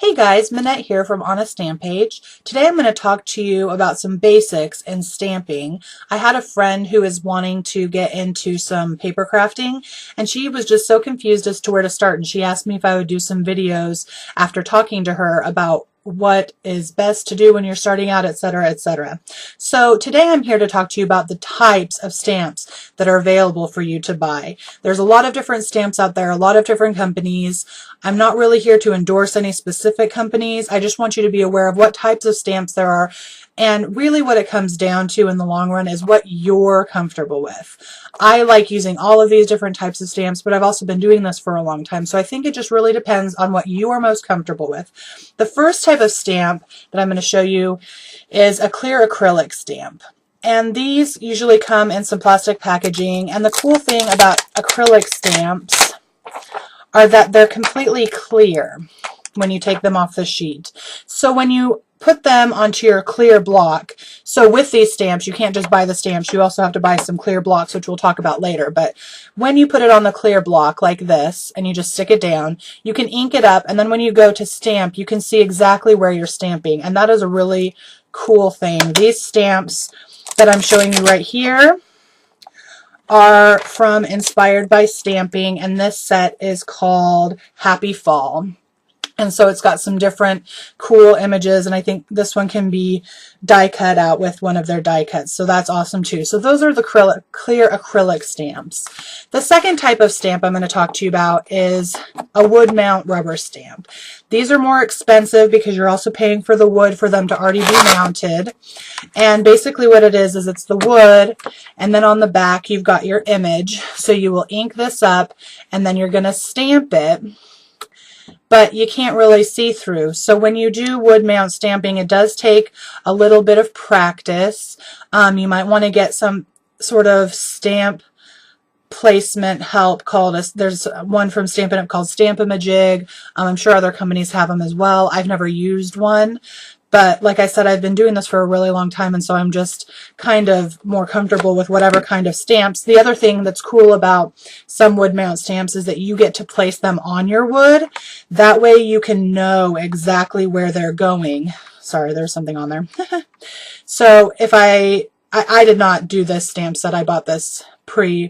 Hey guys, Minette here from On a Stamp Page. Today I'm going to talk to you about some basics in stamping. I had a friend who is wanting to get into some paper crafting, and she was just so confused as to where to start, and she asked me if I would do some videos after talking to her about what is best to do when you're starting out, etc., etc. So today I'm here to talk to you about the types of stamps that are available for you to buy. There's a lot of different stamps out there, a lot of different companies. I'm not really here to endorse any specific companies. I just want you to be aware of what types of stamps there are, and really what it comes down to in the long run is what you're comfortable with. I like using all of these different types of stamps, but I've also been doing this for a long time, so I think it just really depends on what you are most comfortable with. The first type of stamp that I'm going to show you is a clear acrylic stamp. And these usually come in some plastic packaging, and the cool thing about acrylic stamps are that they're completely clear when you take them off the sheet. So when you put them onto your clear block, so with these stamps, you can't just buy the stamps, you also have to buy some clear blocks, which we'll talk about later. But when you put it on the clear block like this, and you just stick it down, you can ink it up, and then when you go to stamp, you can see exactly where you're stamping, and that is a really cool thing. These stamps that I'm showing you right here are from Inspired by Stamping, and this set is called Happy Fall. And so it's got some different cool images, and I think this one can be die cut out with one of their die cuts, so that's awesome too. So those are the clear acrylic stamps. The second type of stamp I'm going to talk to you about is a wood mount rubber stamp. These are more expensive because you're also paying for the wood for them to already be mounted. And basically what it is it's the wood, and then on the back you've got your image. So you will ink this up, and then you're going to stamp it, but you can't really see through. So when you do wood mount stamping, it does take a little bit of practice. You might want to get some sort of stamp placement help there's one from Stampin' Up called Stamp-A-Ma-Jig. I'm sure other companies have them as well. I've never used one, but like I said, I've been doing this for a really long time, and so I'm just kind of more comfortable with whatever kind of stamps. The other thing that's cool about some wood mount stamps is that you get to place them on your wood. That way you can know exactly where they're going. Sorry, there's something on there. So if I did not do this stamp set, I bought this pre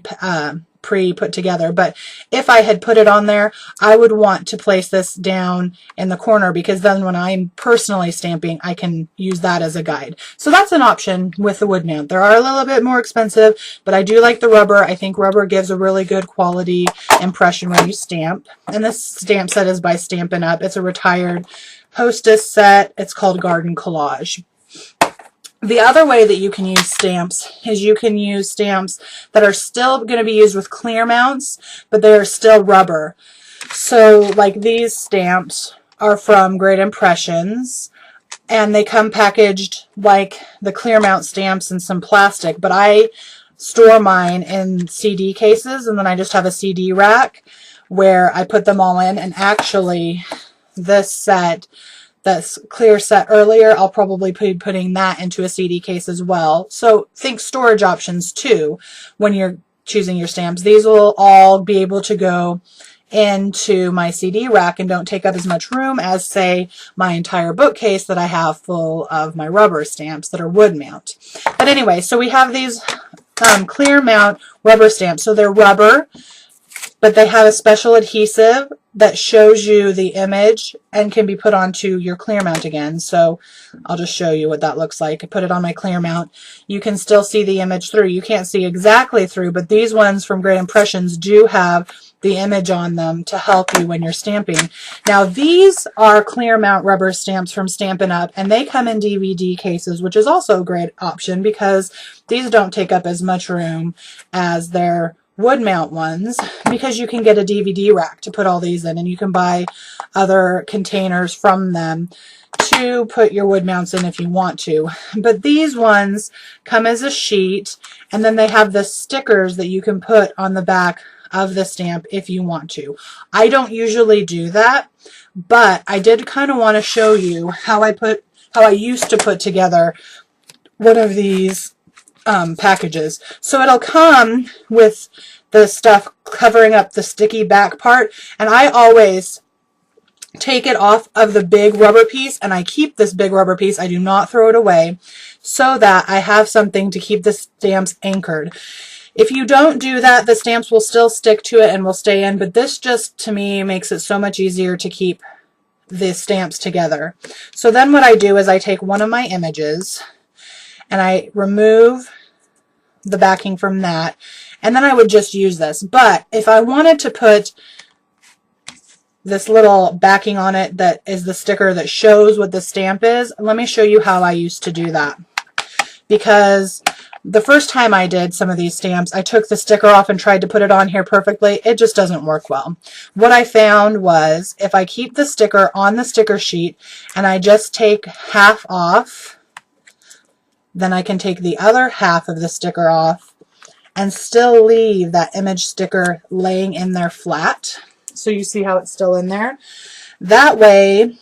put together, but if I had put it on there, I would want to place this down in the corner, because then when I'm personally stamping, I can use that as a guide. So that's an option with the wood mount. They are a little bit more expensive, but I do like the rubber. I think rubber gives a really good quality impression when you stamp. And this stamp set is by Stampin' Up. It's a retired hostess set. It's called Garden Collage. The other way that you can use stamps is you can use stamps that are still going to be used with clear mounts, but they are still rubber. So like these stamps are from Great Impressions, and they come packaged like the clear mount stamps in some plastic, but I store mine in CD cases, and then I just have a CD rack where I put them all in. And actually this set, that's clear set earlier, I'll probably be putting that into a CD case as well. So think storage options too when you're choosing your stamps. These will all be able to go into my CD rack and don't take up as much room as, say, my entire bookcase that I have full of my rubber stamps that are wood mount. But anyway, so we have these clear mount rubber stamps. So they're rubber, but they have a special adhesive that shows you the image and can be put onto your clear mount again. So I'll just show you what that looks like. I put it on my clear mount. You can still see the image through. You can't see exactly through, but these ones from Great Impressions do have the image on them to help you when you're stamping. Now these are clear mount rubber stamps from Stampin' Up, and they come in DVD cases, which is also a great option because these don't take up as much room as their wood mount ones, because you can get a DVD rack to put all these in, and you can buy other containers from them to put your wood mounts in if you want to. But these ones come as a sheet, and then they have the stickers that you can put on the back of the stamp if you want to. I don't usually do that, but I did kind of want to show you how I used to put together one of these packages. So it'll come with the stuff covering up the sticky back part, and I always take it off of the big rubber piece, and I keep this big rubber piece. I do not throw it away, so that I have something to keep the stamps anchored. If you don't do that, the stamps will still stick to it and will stay in, but this just, to me, makes it so much easier to keep the stamps together. So then what I do is I take one of my images and I remove the backing from that, and then I would just use this. But if I wanted to put this little backing on it that is the sticker that shows what the stamp is, let me show you how I used to do that. Because the first time I did some of these stamps, I took the sticker off and tried to put it on here perfectly. It just doesn't work well. What I found was if I keep the sticker on the sticker sheet and I just take half off, then I can take the other half of the sticker off and still leave that image sticker laying in there flat. So you see how it's still in there? That way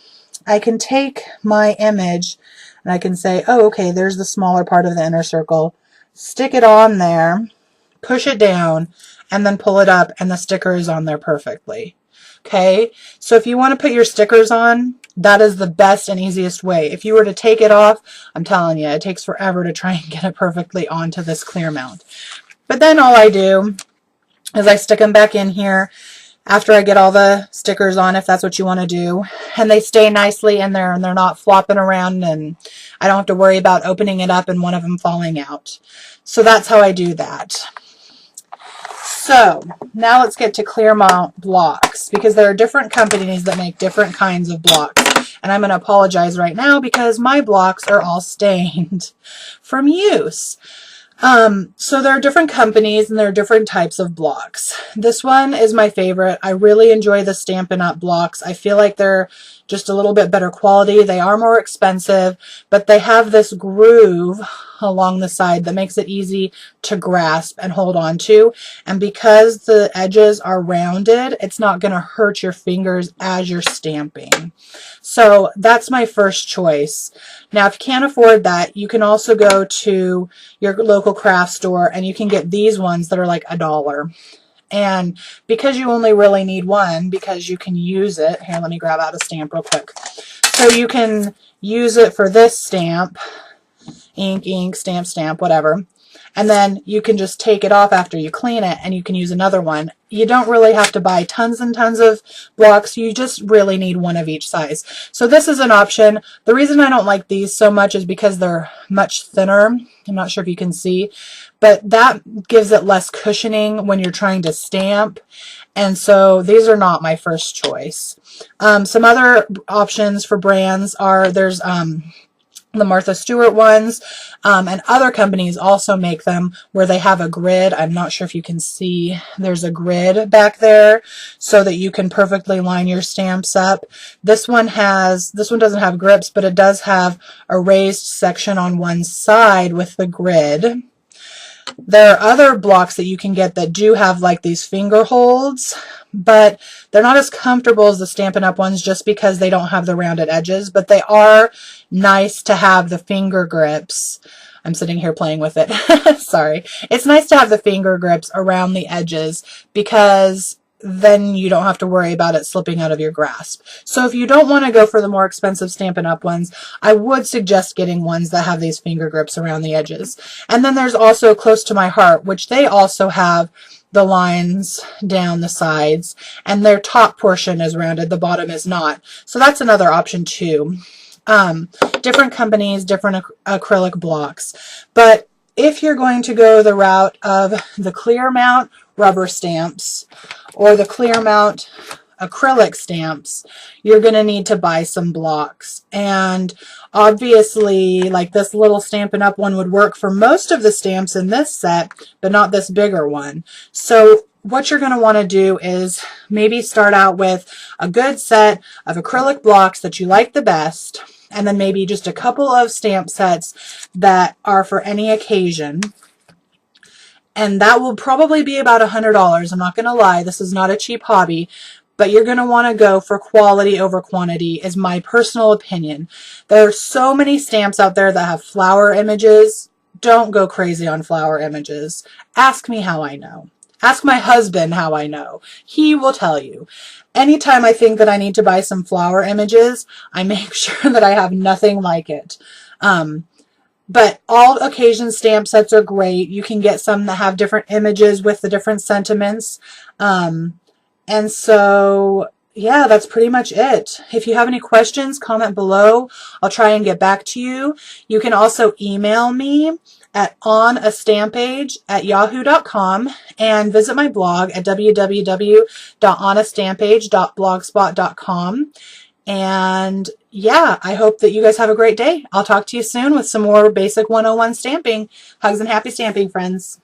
I can take my image and I can say, oh, okay, there's the smaller part of the inner circle. Stick it on there, push it down, and then pull it up, and the sticker is on there perfectly. Okay, so if you want to put your stickers on, that is the best and easiest way. If you were to take it off, I'm telling you, it takes forever to try and get it perfectly onto this clear mount. But then all I do is I stick them back in here after I get all the stickers on, if that's what you want to do, and they stay nicely in there and they're not flopping around, and I don't have to worry about opening it up and one of them falling out. So that's how I do that. So now let's get to clear mount blocks, because there are different companies that make different kinds of blocks. And I'm going to apologize right now because my blocks are all stained from use. So there are different companies and there are different types of blocks. This one is my favorite. I really enjoy the Stampin' Up! Blocks. I feel like they're just a little bit better quality. They are more expensive, but they have this groove along the side that makes it easy to grasp and hold on to. And because the edges are rounded, it's not going to hurt your fingers as you're stamping. So that's my first choice. Now, if you can't afford that, you can also go to your local craft store and you can get these ones that are like $1. And because you only really need one, because you can use it, here, let me grab out a stamp real quick. So you can use it for this stamp, ink, ink, stamp, stamp, whatever. And then you can just take it off after you clean it and you can use another one. You don't really have to buy tons and tons of blocks. You just really need one of each size. So this is an option. The reason I don't like these so much is because they're much thinner. I'm not sure if you can see, but that gives it less cushioning when you're trying to stamp. And so these are not my first choice. Some other options for brands are, there's the Martha Stewart ones, and other companies also make them where they have a grid. I'm not sure if you can see, there's a grid back there so that you can perfectly line your stamps up. This one doesn't have grips, but it does have a raised section on one side with the grid. There are other blocks that you can get that do have like these finger holds, but they're not as comfortable as the Stampin' Up! Ones just because they don't have the rounded edges, but they are nice to have the finger grips. I'm sitting here playing with it. Sorry. It's nice to have the finger grips around the edges because then you don't have to worry about it slipping out of your grasp. So if you don't want to go for the more expensive Stampin' Up! Ones, I would suggest getting ones that have these finger grips around the edges. And then there's also Close to My Heart, which they also have the lines down the sides, and their top portion is rounded, the bottom is not. So that's another option too. Different companies, different acrylic blocks. But if you're going to go the route of the clear mount rubber stamps or the clear mount acrylic stamps, you're going to need to buy some blocks. And obviously, like this little Stampin' Up! One would work for most of the stamps in this set, but not this bigger one. So what you're going to want to do is maybe start out with a good set of acrylic blocks that you like the best, and then maybe just a couple of stamp sets that are for any occasion. And that will probably be about $100. I'm not going to lie, this is not a cheap hobby, but you're going to want to go for quality over quantity is my personal opinion. There are so many stamps out there that have flower images. Don't go crazy on flower images. Ask me how I know. Ask my husband how I know. He will tell you. Anytime I think that I need to buy some flower images, I make sure that I have nothing like it. But all occasion stamp sets are great. You can get some that have different images with the different sentiments. And so, yeah, that's pretty much it. If you have any questions, comment below. I'll try and get back to you. You can also email me at onastampage@yahoo.com and visit my blog at www.onastampage.blogspot.com. And yeah, I hope that you guys have a great day. I'll talk to you soon with some more basic 101 stamping. Hugs and happy stamping, friends.